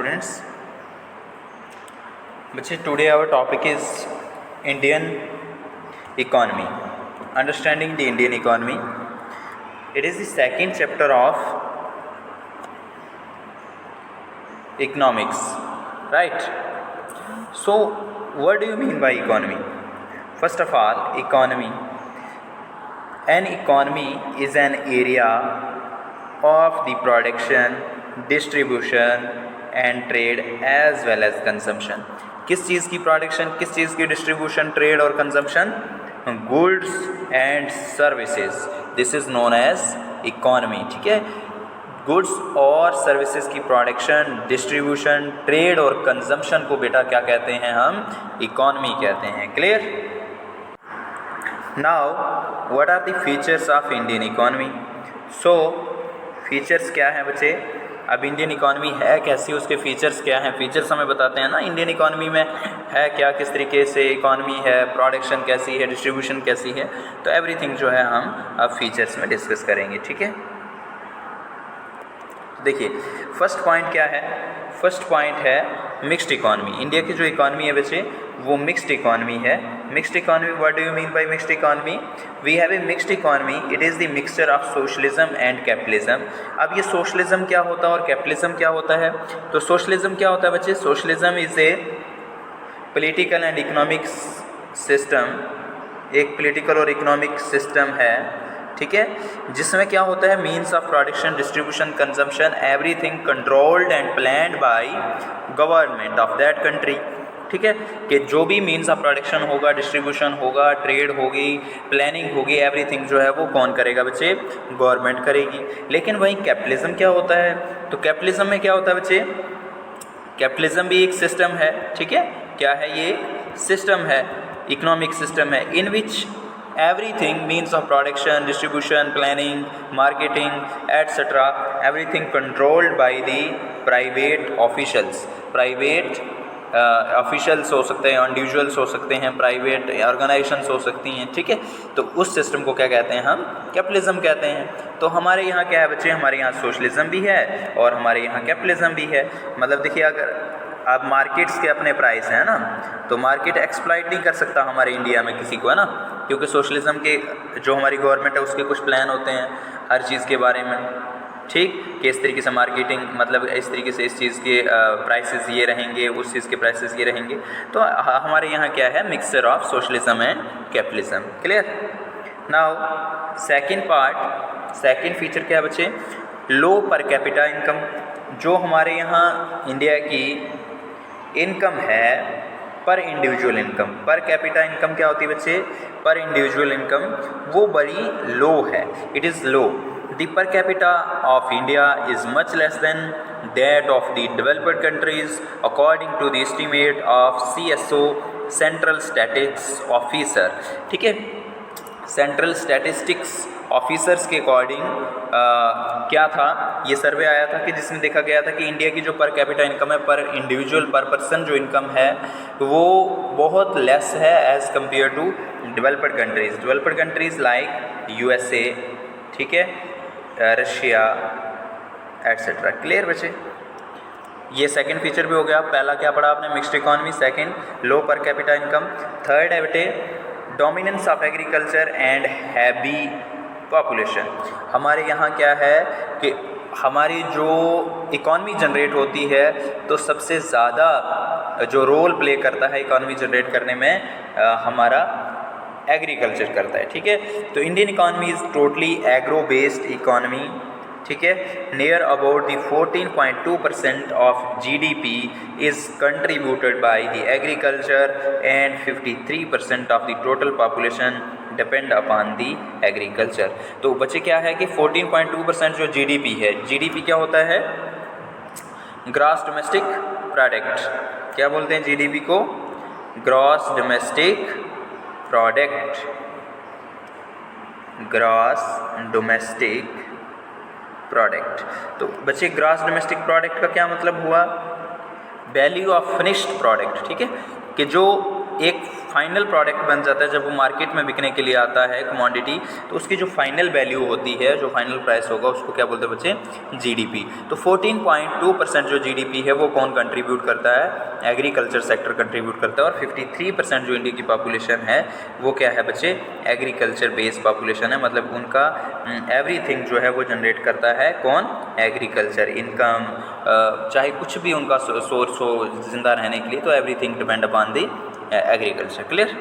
students. Bachche, today our topic is Indian economy. Understanding the Indian economy. It is the second chapter of economics, right? So what do you mean by economy? First of all, an economy is an area of the production, distribution and trade as well as consumption. किस चीज़ की production, किस चीज़ की distribution, trade और consumption? Goods and services. This is known as economy. ठीक है, goods और सर्विसेज की प्रोडक्शन, डिस्ट्रीब्यूशन, ट्रेड और कंजम्पशन को बेटा क्या कहते हैं? हम इकोनॉमी कहते हैं. Clear? Now what are the features of Indian economy? So features क्या हैं बच्चे? अब इंडियन इकोनॉमी है कैसी, उसके फीचर्स क्या हैं? फीचर्स हमें बताते हैं ना इंडियन इकोनॉमी में है क्या, किस तरीके से इकोनॉमी है, प्रोडक्शन कैसी है, डिस्ट्रीब्यूशन कैसी है. तो एवरीथिंग जो है हम अब फीचर्स में डिस्कस करेंगे. ठीक है, देखिए फर्स्ट पॉइंट क्या है? फर्स्ट पॉइंट है मिक्स्ड इकोनॉमी. इंडिया की जो इकोनॉमी है बच्चे वो मिक्स्ड इकोनॉमी है. Mixed economy, what do you mean by mixed economy? We have a mixed economy. It is the mixture of socialism and capitalism. अब ये सोशलिज्म क्या होता है और कैपिटलिज्म क्या होता है? तो सोशलिज्म क्या होता है बच्चे? Socialism is a political and economic system. एक पॉलिटिकल और इकोनॉमिक सिस्टम है, ठीक है, जिसमें क्या होता है? Means of production, distribution, consumption, everything controlled and planned by government of that country. ठीक है, कि जो भी मीन्स ऑफ प्रोडक्शन होगा, डिस्ट्रीब्यूशन होगा, ट्रेड होगी, प्लानिंग होगी, एवरीथिंग जो है वो कौन करेगा बच्चे? गवर्नमेंट करेगी. लेकिन वहीं कैपिटलिज्म क्या होता है? तो कैपिटलिज्म में क्या होता है बच्चे? कैपिटलिज्म भी एक सिस्टम है. ठीक है, क्या है? ये सिस्टम है, इकोनॉमिक सिस्टम है, इन विच everything means of production, distribution, planning, marketing etc. everything controlled by the private officials. Private officials हो सकते हैं, इंडिविजुअल्स हो सकते हैं, प्राइवेट ऑर्गेनाइजेशंस हो सकती हैं. ठीक है, तो उस सिस्टम को क्या कहते हैं? हम कैपिटलिज्म कहते हैं. तो हमारे यहाँ क्या है बच्चे? हमारे यहाँ सोशलिज्म भी है और हमारे यहाँ कैपिटलिज्म भी है. मतलब देखिए, अगर अब मार्केट्स के अपने प्राइस हैं ना, तो मार्केट एक्सप्लॉइट नहीं कर सकता हमारे इंडिया में किसी को, है ना, क्योंकि सोशलिज्म के जो हमारी गवर्नमेंट है उसके कुछ प्लान होते हैं हर चीज़ के बारे में. ठीक, कि इस तरीके से मार्केटिंग, मतलब इस तरीके से इस चीज़ के प्राइसेस ये रहेंगे, उस चीज़ के प्राइसेस ये रहेंगे. तो हमारे यहाँ क्या है? Mixture of socialism and capitalism. Clear? Now second part, second feature क्या है बच्चे? लो पर कैपिटा इनकम. जो हमारे यहाँ इंडिया की इनकम है, पर individual income, per capita income क्या होती है बच्चे? पर इंडिविजुअल इनकम वो बड़ी लो है. It is low. The per capita of India is much less than that of the developed countries according to the estimate of CSO, central statistics officer. ठीक है, सेंट्रल स्टैटिस्टिक्स ऑफिसर्स के according क्या था? ये सर्वे आया था कि जिसमें देखा गया था कि इंडिया की जो पर कैपिटा इनकम है, पर इंडिविजुअल, पर पर्सन जो इनकम है वो बहुत लेस है as compare to developed countries. Developed countries like USA, ठीक है, रशिया एट्सेट्रा. क्लियर बच्चे? ये सेकंड फीचर भी हो गया. पहला क्या पढ़ा आपने? Mixed economy. सेकंड लो पर कैपिटा इनकम. थर्ड है बेटे dominance of agriculture and heavy population. हमारे यहाँ क्या है कि हमारी जो इकॉनमी जनरेट होती है तो सबसे ज़्यादा जो रोल प्ले करता है इकॉनमी जनरेट करने में हमारा एग्रीकल्चर करता है. ठीक है, तो Indian economy is totally agro based economy. ठीक है, near about the 14.2% of GDP is contributed by the agriculture and 53% of the total population depend upon the agriculture. तो बच्चे क्या है कि 14.2% जो GDP है, GDP क्या होता है? Gross domestic product. क्या बोलते हैं GDP को? Gross domestic product. Gross domestic product. तो बच्चे ग्रॉस डोमेस्टिक प्रोडक्ट का क्या मतलब हुआ? Value of finished product. ठीक है, कि जो एक फाइनल प्रोडक्ट बन जाता है, जब वो मार्केट में बिकने के लिए आता है कमोडिटी, तो उसकी जो फाइनल वैल्यू होती है, जो फाइनल प्राइस होगा, उसको क्या बोलते हैं बच्चे? जीडीपी। तो 14.2% जो जीडीपी है वो कौन कंट्रीब्यूट करता है? एग्रीकल्चर सेक्टर कंट्रीब्यूट करता है। और 53% जो इंडिया की पॉपुलेशन है वो क्या है बच्चे? एग्रीकल्चर बेस्ड पॉपुलेशन है, मतलब उनका एवरीथिंग जो है वो जनरेट करता है कौन? एग्रीकल्चर। इनकम चाहे कुछ भी उनका सोर्स हो जिंदा रहने के लिए, तो everything depend upon the agriculture. Clear?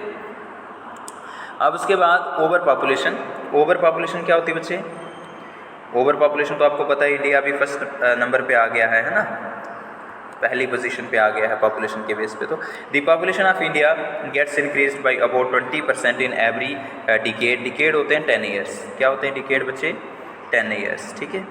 अब उसके बाद ओवर पॉपुलेशन। ओवर पॉपुलेशन क्या होती है बच्चे? ओवर पॉपुलेशन तो आपको पता है, इंडिया अभी फर्स्ट नंबर पे आ गया है ना, पहली पोजीशन पे आ गया है पॉपुलेशन के बेस पे। तो the population of India gets increased by about 20% in every decade. Decade होते हैं 10 ईयर्स। क्या होते हैं डिकेड बच्चे? 10 ईयर्स। ठीक है,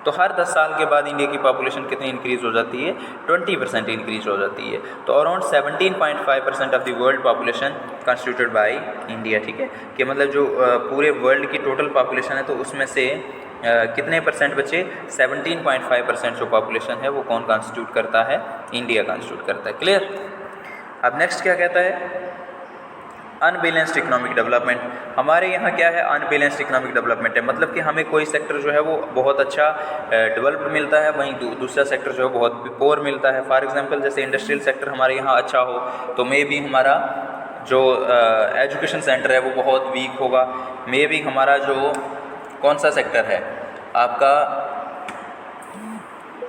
तो हर 10 साल के बाद इंडिया की पॉपुलेशन कितनी इंक्रीज़ हो जाती है? 20% इंक्रीज़ हो जाती है। तो around 17.5% of the world population constituted by India. ठीक है, कि मतलब जो पूरे वर्ल्ड की टोटल पॉपुलेशन है, तो उसमें से कितने परसेंट बचे? 17.5% जो पॉपुलेशन है वो कौन कंस्टिट्यूट करता है? इंडिया कंस्टिट्यूट करता है। क्लियर? अब नेक्स्ट क्या कहता है? Unbalanced economic development. हमारे यहाँ क्या है? अनबैलेंस्ड इकोनॉमिक डेवलपमेंट है, मतलब कि हमें कोई सेक्टर जो है वो बहुत अच्छा डेवलप मिलता है, वहीं दूसरा सेक्टर जो है बहुत पोर मिलता है। फॉर एग्जांपल जैसे इंडस्ट्रियल सेक्टर हमारे यहाँ अच्छा हो, तो मे बी हमारा जो एजुकेशन सेंटर है वो बहुत वीक होगा। मे बी हमारा जो कौन सा सेक्टर है आपका,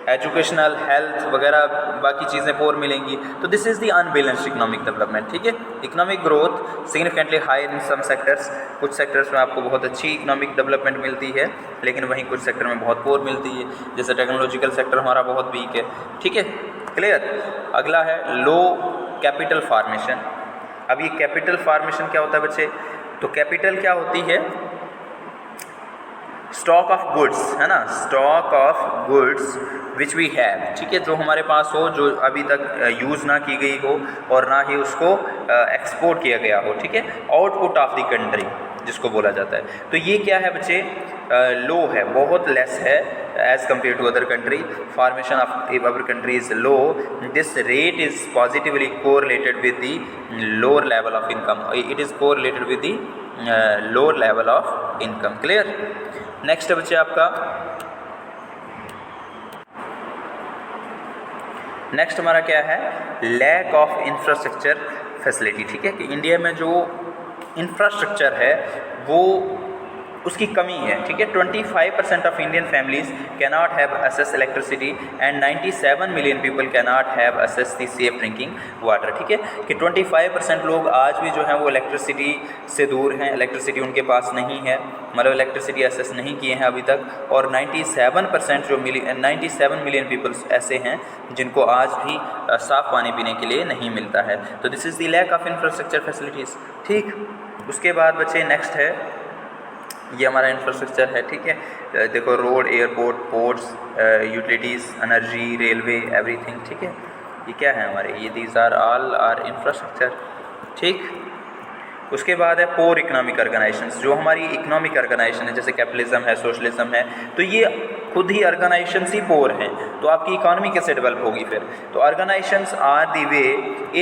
एजुकेशनल, हेल्थ वगैरह बाकी चीज़ें पोर मिलेंगी। तो this is the unbalanced economic development. ठीक है, economic growth significantly high in some sectors. कुछ सेक्टर्स में आपको बहुत अच्छी इकोनॉमिक डेवलपमेंट मिलती है, लेकिन वहीं कुछ सेक्टर में बहुत पोर मिलती है। जैसे टेक्नोलॉजिकल सेक्टर हमारा बहुत वीक है। ठीक है, क्लियर? अगला है लो कैपिटल फॉर्मेशन। अब ये कैपिटल फॉर्मेशन क्या होता है बच्चे? तो कैपिटल क्या होती है? स्टॉक ऑफ गुड्स, है ना, stock of goods which we have. ठीक है, जो हमारे पास हो, जो अभी तक यूज़ ना की गई हो और ना ही उसको एक्सपोर्ट किया गया हो। ठीक है, आउटपुट ऑफ द कंट्री जिसको बोला जाता है। तो ये क्या है बच्चे? लो है, बहुत लेस है as compare to other country. Formation of our country is low. This rate is positively correlated with the lower level of income. It is correlated with the lower level of income. Clear? Next है बच्चे आपका, next हमारा क्या है? Lack of infrastructure facility. ठीक है, कि India में जो इंफ्रास्ट्रक्चर है वो उसकी कमी है। ठीक है, 25% of Indian families cannot have access electricity and 97 million people cannot have access the safe drinking water. ठीक है, कि 25% लोग आज भी जो हैं वो इलेक्ट्रिसिटी से दूर हैं, इलेक्ट्रिसिटी उनके पास नहीं है, मतलब इलेक्ट्रिसिटी एक्सेस नहीं किए हैं अभी तक। और 97% जो 97 मिलियन पीपल्स ऐसे हैं जिनको आज भी साफ़ पानी पीने के लिए नहीं मिलता है। तो this is the lack of infrastructure facilities. ठीक, उसके बाद बच्चे नेक्स्ट है, ये हमारा इंफ्रास्ट्रक्चर है। ठीक है, देखो road, airport, ports, utilities, energy, railway, everything. ठीक है, ये क्या है हमारे? ये these are all are infrastructure. ठीक, उसके बाद है पोर इकोनॉमिक ऑर्गेनाइजेशंस। जो हमारी इकोनॉमिक ऑर्गेनाइजेशन है, जैसे कैपिटलिज्म है, सोशलिज्म है, तो ये खुद ही ऑर्गेनाइजेशंस ही पोर हैं, तो आपकी इकोनॉमी कैसे डेवलप होगी फिर? तो organisations are the way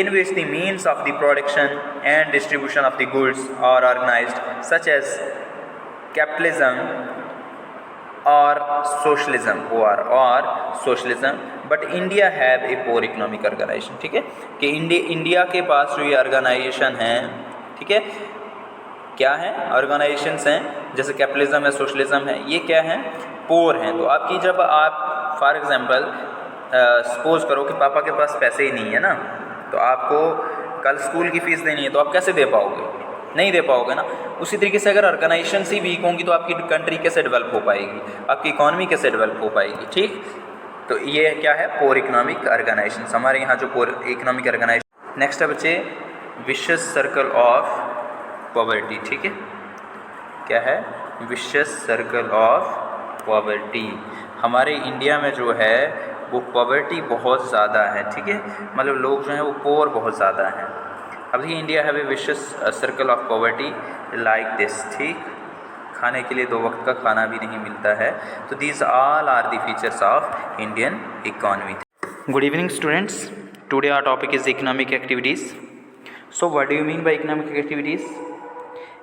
in which the means of the production and distribution of the goods are organised, such as capitalism or socialism or socialism, but India have a poor economic organization। ठीक है, कि India के पास जो ये organisation हैं, ठीक है, क्या हैं? ऑर्गेनाइजेशंस हैं, जैसे कैपिटलिज्म है, सोशलिज्म है, ये क्या हैं? पोर हैं। तो आपकी जब आप फॉर एग्जांपल सपोज करो कि पापा के पास पैसे ही नहीं है ना, तो आपको कल स्कूल की फ़ीस देनी है, तो आप कैसे दे पाओगे? नहीं दे पाओगे ना। उसी तरीके से अगर ऑर्गेनाइजेशन ही वीक होंगी तो आपकी कंट्री कैसे डेवलप हो पाएगी, आपकी इकॉनमी कैसे डेवलप हो पाएगी? ठीक, तो ये क्या है? पोर इकोनॉमिक ऑर्गेनाइजेशन। हमारे यहाँ जो पोर इकोनॉमिक ऑर्गेनाइजेशन। नेक्स्ट है बच्चे विशियस सर्कल ऑफ पॉवर्टी। ठीक है, क्या है? Vicious circle of poverty. हमारे इंडिया में जो है वो पॉवर्टी बहुत ज़्यादा है। ठीक है, मतलब लोग जो हैं वो पोर बहुत ज़्यादा हैं। अभी India have a vicious circle of poverty like this. ठीक, खाने के लिए 2 वक्त का खाना भी नहीं मिलता है। तो these all are the features of Indian economy. Good evening students, today our topic is economic activities. So what do you mean by economic activities?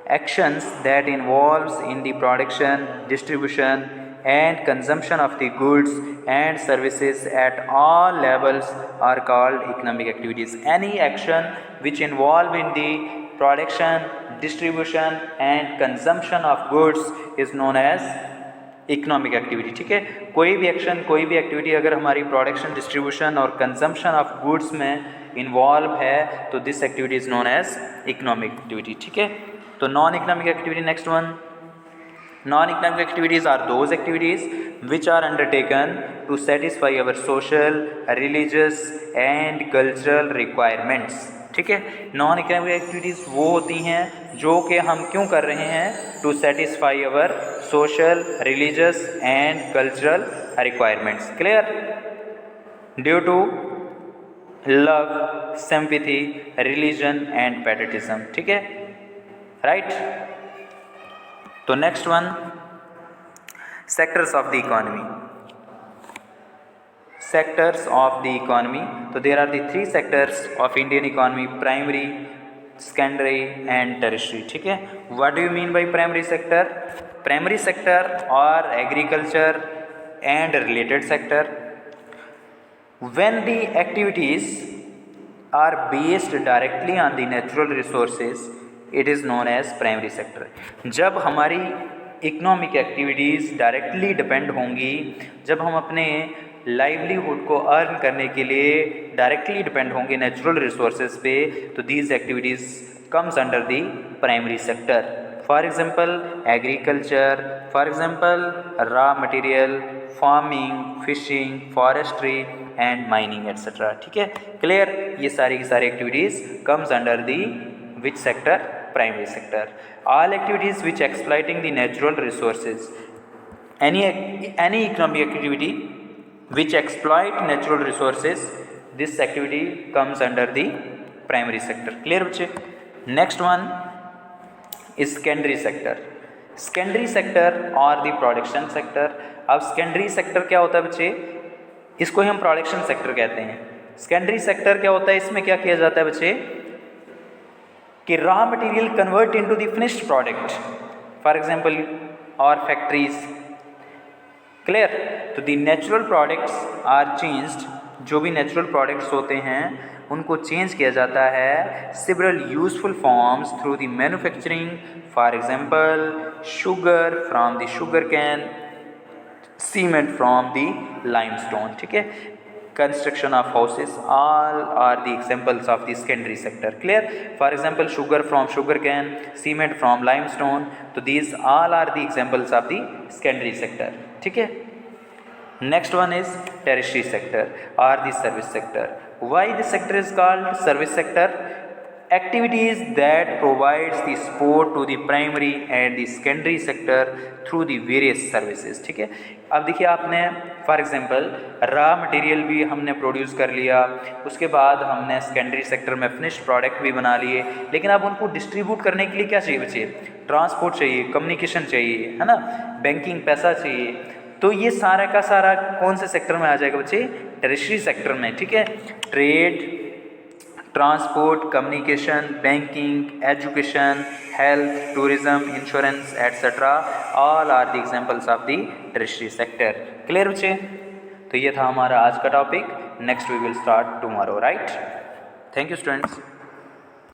Actions that involves in the production, distribution and consumption of the goods and services at all levels are called economic activities. Any action which involve in the production, distribution and consumption of goods is known as economic activity. ठीक है, कोई भी action, कोई भी activity अगर हमारी production, distribution और consumption of goods में इन्वॉल्व है तो this activity is known as economic activity. ठीक है, तो non economic activity, next one. Non economic activities are those activities which are undertaken to satisfy our social, religious and cultural requirements. ठीक है, non economic activities वो होती हैं जो कि हम क्यों कर रहे हैं, to satisfy our social, religious and cultural requirements. Clear? Due to love, sympathy, religion and patriotism. ठीक है, राइट. तो next one, sectors of the economy. Sectors of the economy. So there are the three sectors of Indian economy: primary, secondary and tertiary. ठीक है, what do you mean by primary sector? Primary sector or agriculture and related sector. When the activities are based directly on the natural resources, it is known as primary sector. जब हमारी economic activities directly depend होंगी, जब हम अपने livelihood को earn करने के लिए डायरेक्टली डिपेंड होंगे नेचुरल रिसोर्सेज पे, तो these activities comes under the primary sector. For example agriculture, for example raw material, farming, fishing, forestry and mining etcetera. ठीक है, क्लियर? ये सारी की सारी activities comes under the which sector? Primary sector. All activities which exploiting the natural resources, any economic activity which exploit natural resources, this activity comes under the primary sector. Clear बच्चे? Next one is secondary sector. Secondary sector or the production sector. अब secondary sector क्या होता है बच्चे? इसको हम production sector कहते हैं. Secondary sector क्या होता है? इसमें क्या किया जाता है बच्चे कि raw material convert into the finished product, for example or factories. Clear? तो the natural products are changed, जो भी नेचुरल प्रोडक्ट्स होते हैं उनको चेंज किया जाता है several useful forms through the manufacturing. For example sugar from the sugar cane, cement from the limestone. ठीक है, construction of houses, all are the examples of the secondary sector. Clear? For example sugar from sugar cane, cement from limestone, तो these all are the examples of the secondary sector. ठीक है, next one is tertiary sector और the service sector. Why this sector is called service sector? Activities that provides the support to the primary and the secondary sector through the various services. ठीक है, अब देखिए आपने for example raw material भी हमने produce कर लिया, उसके बाद हमने सेकेंडरी सेक्टर में फिनिश्ड प्रोडक्ट भी बना लिए, लेकिन अब उनको डिस्ट्रीब्यूट करने के लिए क्या चाहिए बच्चे? ट्रांसपोर्ट चाहिए, कम्युनिकेशन चाहिए, है ना, बैंकिंग, पैसा चाहिए. तो ये सारा का सारा कौन से सेक्टर में आ जाएगा बच्चे? टेरिशरी सेक्टर में. ठीक है, trade, transport, communication, banking, education, health, tourism, insurance etcetera, all are the examples of the tertiary sector. Clear बच्चे? तो ये था हमारा आज का topic. Next we will start tomorrow. Right? Thank you students.